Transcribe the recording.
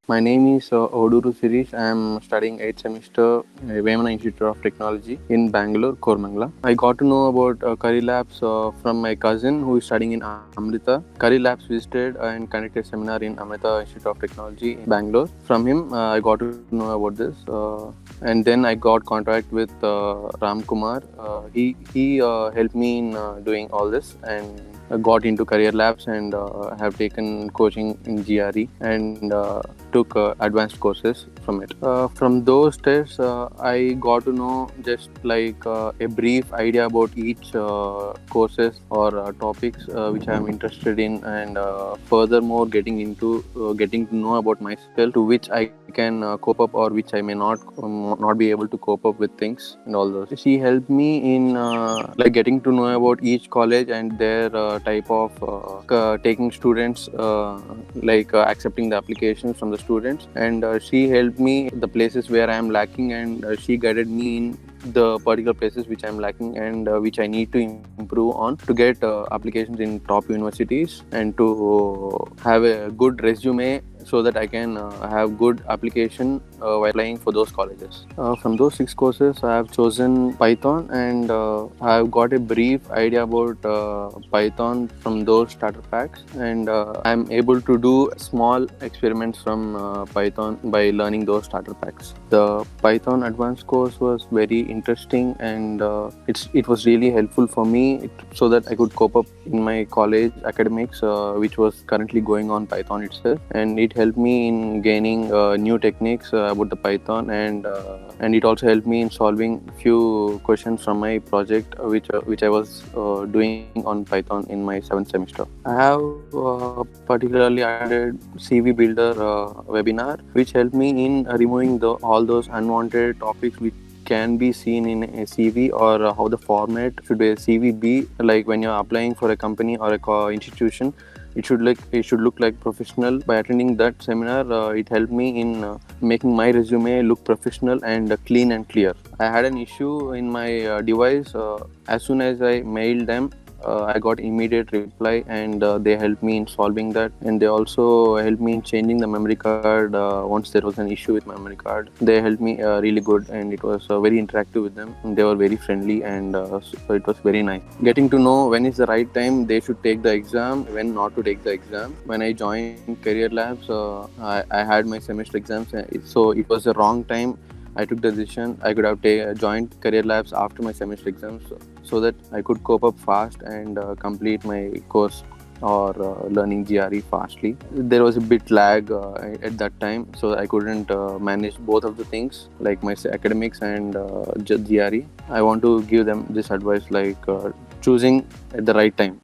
My name is Oduru Sirish. I am studying 8th semester Vemana Institute of Technology in Bangalore, Kormangla. I got to know about Career Labs from my cousin who is studying in Amrita. Career Labs visited and conducted a seminar in Amrita Institute of Technology in Bangalore. From him, I got to know about this. And then I got contact with Ram Kumar. He helped me in doing all this and got into Career Labs and have taken coaching in GRE and took advanced courses from it. From those tests, I got to know just like a brief idea about each courses or topics which I am interested in, and furthermore getting to know about myself, to which I can cope up or which I may not be able to cope up with things and all those. She helped me in like getting to know about each college and their type of taking students, accepting the applications from the students, and she helped me the places where I am lacking, and she guided me in the particular places which I am lacking and which I need to improve on to get applications in top universities and to have a good resume so that I can have good application while applying for those colleges. From those 6 courses, I have chosen Python, and I have got a brief idea about Python from those starter packs, and I am able to do small experiments from Python by learning those starter packs. The Python advanced course was very interesting, and it was really helpful for me so that I could cope up in my college academics, which was currently going on Python itself, and it helped me in gaining new techniques about the Python, and it also helped me in solving few questions from my project which I was doing on Python in my 7th semester. I have particularly attended CV Builder webinar, which helped me in removing all those unwanted topics which can be seen in a CV, or how the format should be a CV be, like when you're applying for a company or a institution. It should look like professional. By attending that seminar, it helped me in making my resume look professional and clean and clear. I had an issue in my device. As soon as I mailed them, I got immediate reply, and they helped me in solving that, and they also helped me in changing the memory card once there was an issue with memory card. They helped me really good, and it was very interactive with them. They were very friendly, and so it was very nice. Getting to know when is the right time they should take the exam, when not to take the exam. When I joined Career Labs, I had my semester exams, so it was the wrong time. I took the decision. I could have joined Career Labs after my semester exams, so that I could cope up fast and complete my course or learning GRE fastly. There was a bit lag at that time, so I couldn't manage both of the things, like my academics and GRE. I want to give them this advice, like choosing at the right time.